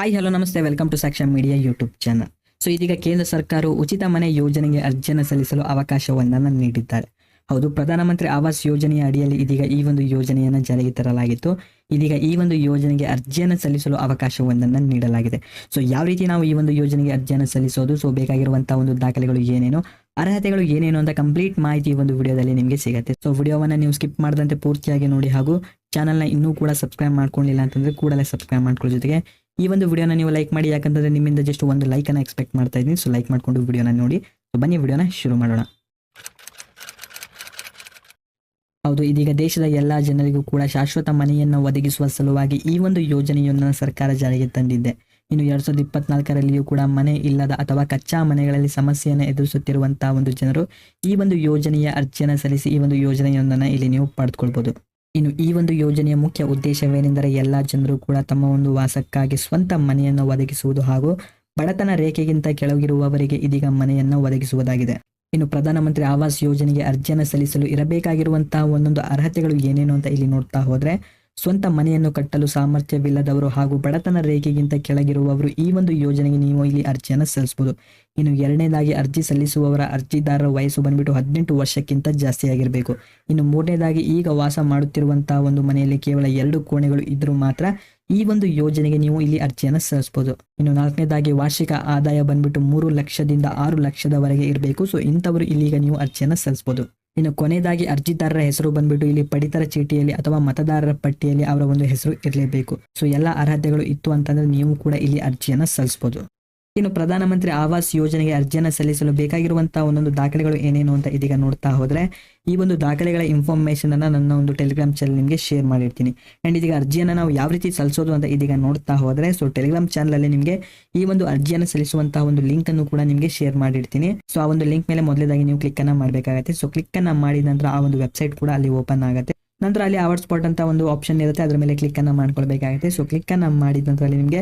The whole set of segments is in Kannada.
ಹಾಯ್ ಹಲೋ ನಮಸ್ತೆ, welcome to Saksha media YouTube channel. So ಇದೀಗ ಕೇಂದ್ರ ಸರ್ಕಾರವು ಉಚಿತ ಮನೆ ಯೋಜನೆಗೆ ಅರ್ಜಿಯನ್ನು ಸಲ್ಲಿಸಲು ಅವಕಾಶವೊಂದನ್ನು ನೀಡಿದ್ದಾರೆ. ಹೌದು, ಪ್ರಧಾನಮಂತ್ರಿ ಆವಾಸ್ ಯೋಜನೆಯ ಅಡಿಯಲ್ಲಿ ಇದೀಗ ಈ ಒಂದು ಯೋಜನೆಯನ್ನು ಜಾರಿಗೆ ತರಲಾಗಿತ್ತು. ಇದೀಗ ಈ ಒಂದು ಯೋಜನೆಗೆ ಅರ್ಜಿಯನ್ನು ಸಲ್ಲಿಸಲು ಅವಕಾಶವೊಂದನ್ನು ನೀಡಲಾಗಿದೆ. ಸೊ ಯಾವ ರೀತಿ ನಾವು ಈ ಒಂದು ಯೋಜನೆಗೆ ಅರ್ಜಿಯನ್ನು ಸಲ್ಲಿಸೋದು, ಸೊ ಬೇಕಾಗಿರುವಂತಹ ಒಂದು ದಾಖಲೆಗಳು ಏನೇನು, ಅರ್ಹತೆಗಳು ಏನೇನು ಅಂತ ಕಂಪ್ಲೀಟ್ ಮಾಹಿತಿ ಈ ಒಂದು ವಿಡಿಯೋದಲ್ಲಿ ನಿಮಗೆ ಸಿಗುತ್ತೆ. ಸೊ ವಿಡಿಯೋವನ್ನು ನೀವು ಸ್ಕಿಪ್ ಮಾಡದಂತೆ ಪೂರ್ತಿಯಾಗಿ ನೋಡಿ, ಹಾಗೂ ಚಾನಲ್ನ ಇನ್ನೂ ಕೂಡ ಸಬ್ಸ್ಕ್ರೈಬ್ ಮಾಡ್ಕೊಂಡಿಲ್ಲ ಅಂತಂದ್ರೆ ಕೂಡಲೇ ಸಬ್ಸ್ಕ್ರೈಬ್ ಮಾಡ್ಕೊಳ್ಳೋ ಜೊತೆಗೆ ಈ ಒಂದು ವಿಡಿಯೋನ ನೀವು ಲೈಕ್ ಮಾಡಿ, ಯಾಕಂತಂದ್ರೆ ನಿಮ್ಮಿಂದ ಜಸ್ಟ್ ಒಂದು ಲೈಕ್ ಅನ್ನು ಎಕ್ಸ್ಪೆಕ್ಟ್ ಮಾಡ್ತಾ ಇದ್ದೀನಿ. ಸೊ ಲೈಕ್ ಮಾಡ್ಕೊಂಡು ವಿಡಿಯೋನ ನೋಡಿ. ಸೊ ಬನ್ನಿ ವಿಡಿಯೋನ ಶುರು ಮಾಡೋಣ. ಹೌದು, ಇದೀಗ ದೇಶದ ಎಲ್ಲಾ ಜನರಿಗೂ ಕೂಡ ಶಾಶ್ವತ ಮನೆಯನ್ನು ಒದಗಿಸುವ ಸಲುವಾಗಿ ಈ ಒಂದು ಯೋಜನೆಯನ್ನು ಸರ್ಕಾರ ಜಾರಿಗೆ ತಂದಿದೆ. ಇನ್ನು 2024ರಲ್ಲಿಯೂ ಕೂಡ ಮನೆ ಇಲ್ಲದ ಅಥವಾ ಕಚ್ಚಾ ಮನೆಗಳಲ್ಲಿ ಸಮಸ್ಯೆಯನ್ನು ಎದುರಿಸುತ್ತಿರುವಂತಹ ಒಂದು ಜನರು ಈ ಒಂದು ಯೋಜನೆಯ ಅರ್ಜಿಯನ್ನು ಸಲ್ಲಿಸಿ ಈ ಒಂದು ಯೋಜನೆಯೊಂದನ್ನು ಇಲ್ಲಿ ನೀವು ಪಡೆದುಕೊಳ್ಬಹುದು. ಇನ್ನು ಈ ಒಂದು ಯೋಜನೆಯ ಮುಖ್ಯ ಉದ್ದೇಶವೇನೆಂದರೆ ಎಲ್ಲಾ ಜನರು ಕೂಡ ತಮ್ಮ ಒಂದು ವಾಸಕ್ಕಾಗಿ ಸ್ವಂತ ಮನೆಯನ್ನು ಒದಗಿಸುವುದು ಹಾಗೂ ಬಡತನ ರೇಖೆಗಿಂತ ಕೆಳಗಿರುವವರಿಗೆ ಇದೀಗ ಮನೆಯನ್ನು ಒದಗಿಸುವುದಾಗಿದೆ. ಇನ್ನು ಪ್ರಧಾನಮಂತ್ರಿ ಆವಾಸ್ ಯೋಜನೆಗೆ ಅರ್ಜಿಯನ್ನು ಸಲ್ಲಿಸಲು ಇರಬೇಕಾಗಿರುವಂತಹ ಒಂದೊಂದು ಅರ್ಹತೆಗಳು ಏನೇನು ಅಂತ ಇಲ್ಲಿ ನೋಡ್ತಾ ಹೋದ್ರೆ, ಸ್ವಂತ ಮನೆಯನ್ನು ಕಟ್ಟಲು ಸಾಮರ್ಥ್ಯವಿಲ್ಲದವರು ಹಾಗೂ ಬಡತನ ರೇಖೆಗಿಂತ ಕೆಳಗಿರುವವರು ಈ ಒಂದು ಯೋಜನೆಗೆ ನೀವು ಇಲ್ಲಿ ಅರ್ಜಿಯನ್ನು ಸಲ್ಲಿಸಬಹುದು. ಇನ್ನು ಎರಡನೇದಾಗಿ, ಅರ್ಜಿ ಸಲ್ಲಿಸುವವರ ಅರ್ಜಿದಾರರ ವಯಸ್ಸು ಬಂದ್ಬಿಟ್ಟು 18 ವರ್ಷಕ್ಕಿಂತ ಜಾಸ್ತಿ ಆಗಿರಬೇಕು. ಇನ್ನು ಮೂರನೇದಾಗಿ, ಈಗ ವಾಸ ಮಾಡುತ್ತಿರುವಂತಹ ಒಂದು ಮನೆಯಲ್ಲಿ ಕೇವಲ 2 ಕೋಣೆಗಳು ಇದ್ರೂ ಮಾತ್ರ ಈ ಒಂದು ಯೋಜನೆಗೆ ನೀವು ಇಲ್ಲಿ ಅರ್ಜಿಯನ್ನು ಸಲ್ಲಿಸಬಹುದು. ಇನ್ನು ನಾಲ್ಕನೇದಾಗಿ, ವಾರ್ಷಿಕ ಆದಾಯ ಬಂದ್ಬಿಟ್ಟು 3 ಲಕ್ಷದಿಂದ 6 ಲಕ್ಷದವರೆಗೆ ಇರಬೇಕು. ಸೊ ಇಂಥವರು ಇಲ್ಲಿಗ ನೀವು ಅರ್ಜಿಯನ್ನು ಸಲ್ಲಿಸಬಹುದು. ಇನ್ನು ಕೊನೆಯದಾಗಿ, ಅರ್ಜಿದಾರರ ಹೆಸರು ಬಂದ್ಬಿಟ್ಟು ಇಲ್ಲಿ ಪಡಿತರ ಚೀಟಿಯಲ್ಲಿ ಅಥವಾ ಮತದಾರರ ಪಟ್ಟಿಯಲ್ಲಿ ಅವರ ಒಂದು ಹೆಸರು ಇರಲೇಬೇಕು. ಸೊ ಎಲ್ಲ ಅರ್ಹತೆಗಳು ಇತ್ತು ಅಂತಂದ್ರೆ ನೀವು ಕೂಡ ಇಲ್ಲಿ ಅರ್ಜಿಯನ್ನು ಸಲ್ಲಿಸಬಹುದು. ಇನ್ನು ಪ್ರಧಾನಮಂತ್ರಿ ಆವಾಸ್ ಯೋಜನೆಗೆ ಅರ್ಜಿಯನ್ನು ಸಲ್ಲಿಸಲು ಬೇಕಾಗಿರುವಂತಹ ಒಂದೊಂದು ದಾಖಲೆಗಳು ಏನೇನು ಅಂತ ಇದೀಗ ನೋಡ್ತಾ ಹೋದ್ರೆ, ಈ ಒಂದು ದಾಖಲೆಗಳ ಇನ್ಫಾರ್ಮೇಶನ್ ಅನ್ನ ನನ್ನ ಒಂದು ಟೆಲಿಗ್ರಾಮ್ ಚಾನಲ್ ನಿಮಗೆ ಶೇರ್ ಮಾಡಿರ್ತೀನಿ. ಅಂಡ್ ಇದೀಗ ಅರ್ಜಿಯನ್ನು ನಾವು ಯಾವ ರೀತಿ ಸಲ್ಲಿಸೋದು ಅಂತ ಇದೀಗ ನೋಡ್ತಾ ಹೋದ್ರೆ, ಸೊ ಟೆಲಿಗ್ರಾಮ್ ಚಾನಲ್ ಅಲ್ಲಿ ನಿಮಗೆ ಈ ಒಂದು ಅರ್ಜಿಯನ್ನು ಸಲ್ಲಿಸುವಂತಹ ಒಂದು ಲಿಂಕ್ ಅನ್ನು ಕೂಡ ನಿಮಗೆ ಶೇರ್ ಮಾಡಿರ್ತೀನಿ. ಸೊ ಆ ಒಂದು ಲಿಂಕ್ ಮೇಲೆ ಮೊದಲೇದಾಗಿ ನೀವು ಕ್ಲಿಕ್ ಅನ್ನ ಮಾಡಬೇಕಾಗುತ್ತೆ. ಸೊ ಕ್ಲಿಕ್ ಅನ್ನ ಮಾಡಿದ ನಂತರ ಆ ಒಂದು ವೆಬ್ಸೈಟ್ ಕೂಡ ಅಲ್ಲಿ ಓಪನ್ ಆಗುತ್ತೆ. ನಂತರ ಅಲ್ಲಿ ಅವರ್ ಸ್ಪಾಟ್ ಅಂತ ಒಂದು ಆಪ್ಷನ್ ಇರುತ್ತೆ, ಅದರ ಮೇಲೆ ಕ್ಲಿಕ್ ಅನ್ನ ಮಾಡ್ಕೊಳ್ಬೇಕಾಗುತ್ತೆ. ಸೊ ಕ್ಲಿಕ್ ಅನ್ನ ಮಾಡಿದ ನಂತರ ಅಲ್ಲಿ ನಿಮಗೆ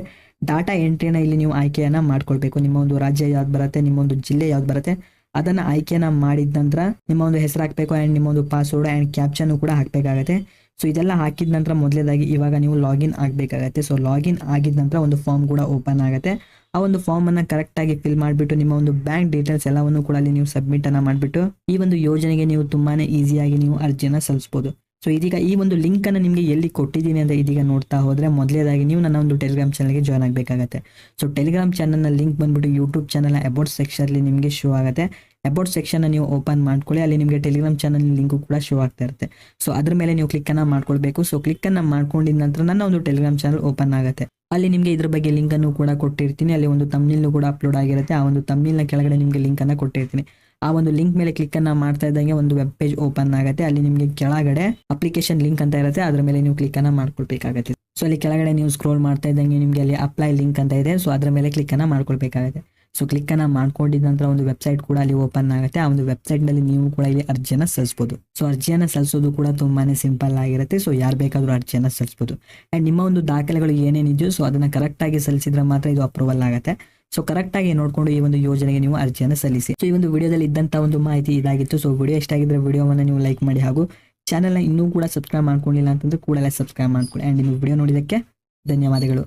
ಡಾಟಾ ಎಂಟ್ರಿನ ಇಲ್ಲಿ ನೀವು ಆಯ್ಕೆಯನ್ನ ಮಾಡ್ಕೊಳ್ಬೇಕು. ನಿಮ್ಮ ಒಂದು ರಾಜ್ಯ ಯಾವ್ದು ಬರುತ್ತೆ, ನಿಮ್ಮ ಒಂದು ಜಿಲ್ಲೆ ಯಾವ್ದು ಬರುತ್ತೆ ಅದನ್ನ ಆಯ್ಕೆಯನ್ನ ಮಾಡಿದ ನಂತರ ನಿಮ್ಮ ಒಂದು ಹೆಸರು ಹಾಕಬೇಕು ಅಂಡ್ ನಿಮ್ಮ ಒಂದು ಪಾಸ್ವರ್ಡ್ ಅಂಡ್ ಕ್ಯಾಪ್ಚನ್ ಕೂಡ ಹಾಕಬೇಕಾಗುತ್ತೆ. ಸೊ ಇದೆಲ್ಲ ಹಾಕಿದ ನಂತರ ಮೊದಲೇದಾಗಿ ಇವಾಗ ನೀವು ಲಾಗಿನ್ ಆಗಬೇಕಾಗತ್ತೆ. ಸೊ ಲಾಗಿನ್ ಆಗಿದ ನಂತರ ಒಂದು ಫಾರ್ಮ್ ಕೂಡ ಓಪನ್ ಆಗುತ್ತೆ. ಆ ಒಂದು ಫಾರ್ಮ್ ಅನ್ನ ಕರೆಕ್ಟ್ ಆಗಿ ಫಿಲ್ ಮಾಡಿಬಿಟ್ಟು ನಿಮ್ಮ ಒಂದು ಬ್ಯಾಂಕ್ ಡೀಟೇಲ್ಸ್ ಎಲ್ಲವನ್ನು ಕೂಡ ಅಲ್ಲಿ ನೀವು ಸಬ್ಮಿಟ್ ಅನ್ನ ಮಾಡಿಬಿಟ್ಟು ಈ ಒಂದು ಯೋಜನೆಗೆ ನೀವು ತುಂಬಾನೇ ಈಸಿಯಾಗಿ ನೀವು ಅರ್ಜಿಯನ್ನ ಸಲ್ಲಿಸಬಹುದು. ಸೊ ಇದೀಗ ಈ ಒಂದು ಲಿಂಕ್ ಅನ್ನು ನಿಮಗೆ ಎಲ್ಲಿ ಕೊಟ್ಟಿದ್ದೀನಿ ಅಂತ ಇದೀಗ ನೋಡ್ತಾ ಹೋದ್ರೆ, ಮೊದಲೇದಾಗಿ ನೀವು ನನ್ನ ಒಂದು ಟೆಲಿಗ್ರಾಮ್ ಚಾನಲ್ಗೆ ಜಾಯ್ನ್ ಆಗಬೇಕಾಗುತ್ತೆ. ಸೊ ಟೆಲಿಗ್ರಾಮ್ ಚಾನಲ್ನ ಲಿಂಕ್ ಬಂದ್ಬಿಟ್ಟು ಯೂಟ್ಯೂಬ್ ಚಾನಲ್ ಅಬೌಟ್ ಸೆಕ್ಷನ್ ಅಲ್ಲಿ ನಿಮಗೆ ಶೋ ಆಗುತ್ತೆ. ಅಬೌಟ್ ಸೆಕ್ಷನ್ ನೀವು ಓಪನ್ ಮಾಡ್ಕೊಳ್ಳಿ, ಅಲ್ಲಿ ನಿಮಗೆ ಟೆಲಿಗ್ರಾಮ್ ಚಾನಲ್ ಲಿಂಕ್ ಕೂಡ ಶೋ ಆಗ್ತಾ ಇರುತ್ತೆ. ಸೊ ಅದ್ರ ಮೇಲೆ ನೀವು ಕ್ಲಿಕ್ ಅನ್ನ ಮಾಡ್ಕೊಳ್ಬೇಕು. ಸೊ ಕ್ಲಿಕ್ ಅನ್ನ ಮಾಡ್ಕೊಂಡಿದ ನಂತರ ನನ್ನ ಒಂದು ಟೆಲಿಗ್ರಾಮ್ ಚಾನಲ್ ಓಪನ್ ಆಗುತ್ತೆ. ಅಲ್ಲಿ ನಿಮಗೆ ಇದ್ರ ಬಗ್ಗೆ ಲಿಂಕ್ ಅನ್ನು ಕೂಡ ಕೊಟ್ಟಿರ್ತೀನಿ. ಅಲ್ಲಿ ಒಂದು ತಮ್ನಿಲ್ ಕೂಡ ಅಪ್ಲೋಡ್ ಆಗಿರುತ್ತೆ. ಆ ಒಂದು ತಮ್ನಿಲ್ನ ಕೆಳಗಡೆ ನಿಮಗೆ ಲಿಂಕ್ ಅನ್ನ ಕೊಟ್ಟಿರ್ತೀನಿ. ಆ ಒಂದು ಲಿಂಕ್ ಮೇಲೆ ಕ್ಲಿಕ್ ಅನ್ನ ಮಾಡ್ತಾ ಇದ್ದಂಗೆ ಒಂದು ವೆಬ್ ಪೇಜ್ ಓಪನ್ ಆಗುತ್ತೆ. ಅಲ್ಲಿ ನಿಮಗೆ ಕೆಳಗಡೆ ಅಪ್ಲಿಕೇಶನ್ ಲಿಂಕ್ ಅಂತ ಇರುತ್ತೆ, ಅದ್ರ ಮೇಲೆ ನೀವು ಕ್ಲಿಕ್ ಅನ್ನ ಮಾಡ್ಕೊಳ್ಬೇಕಾಗುತ್ತೆ. ಸೊ ಅಲ್ಲಿ ಕೆಳಗಡೆ ನೀವು ಸ್ಕ್ರೋಲ್ ಮಾಡ್ತಾ ಇದ್ದಂಗೆ ನಿಮಗೆ ಅಲ್ಲಿ ಅಪ್ಲೈ ಲಿಂಕ್ ಅಂತ ಇದೆ. ಸೊ ಅದ್ರ ಮೇಲೆ ಕ್ಲಿಕ್ ಅನ್ನ ಮಾಡ್ಕೊಳ್ಬೇಕಾಗುತ್ತೆ. ಸೊ ಕ್ಲಿಕ್ ಅನ್ನ ಮಾಡ್ಕೊಂಡಿದ ನಂತರ ಒಂದು ವೆಬ್ಸೈಟ್ ಕೂಡ ಅಲ್ಲಿ ಓಪನ್ ಆಗುತ್ತೆ. ಆ ಒಂದು ವೆಬ್ಸೈಟ್ ನಲ್ಲಿ ನೀವು ಕೂಡ ಇಲ್ಲಿ ಅರ್ಜಿಯನ್ನು ಸಲ್ಲಿಸಬಹುದು. ಸೊ ಅರ್ಜಿಯನ್ನು ಸಲ್ಲಿಸೋದು ಕೂಡ ತುಂಬಾನೇ ಸಿಂಪಲ್ ಆಗಿರುತ್ತೆ. ಸೊ ಯಾರು ಬೇಕಾದ್ರೂ ಅರ್ಜಿಯನ್ನು ಸಲ್ಲಿಸಬಹುದು. ಅಂಡ್ ನಿಮ್ಮ ಒಂದು ದಾಖಲೆಗಳು ಏನೇನಿದೆಯೋ ಸೊ ಅದನ್ನ ಕರೆಕ್ಟ್ ಆಗಿ ಸಲ್ಲಿಸಿದ್ರೆ ಮಾತ್ರ ಇದು ಅಪ್ರೂವಲ್ ಆಗುತ್ತೆ. ಸೊ ಕರೆಕ್ಟ್ ಆಗಿ ನೋಡ್ಕೊಂಡು ಈ ಒಂದು ಯೋಜನೆಗೆ ನೀವು ಅರ್ಜಿಯನ್ನು ಸಲ್ಲಿಸಿ. ಸೊ ಈ ಒಂದು ವಿಡಿಯೋದಲ್ಲಿ ಇದ್ದಂತ ಒಂದು ಮಾಹಿತಿ ಇದಾಗಿತ್ತು. ಸೊ ವಿಡಿಯೋ ಇಷ್ಟ ಆಗಿದ್ರೆ ವಿಡಿಯೋವನ್ನು ನೀವು ಲೈಕ್ ಮಾಡಿ, ಹಾಗೂ ಚಾನಲ್ನ ಇನ್ನೂ ಕೂಡ ಸಬ್ಸ್ಕ್ರೈಬ್ ಮಾಡ್ಕೊಂಡಿಲ್ಲ ಅಂತಂದ್ರೆ ಕೂಡಲೇ ಸಬ್ಸ್ಕ್ರೈಬ್ ಮಾಡ್ಕೊಳ್ಳಿ. ಅಂಡ್ ನೀವು ವಿಡಿಯೋ ನೋಡಿದಕ್ಕೆ ಧನ್ಯವಾದಗಳು.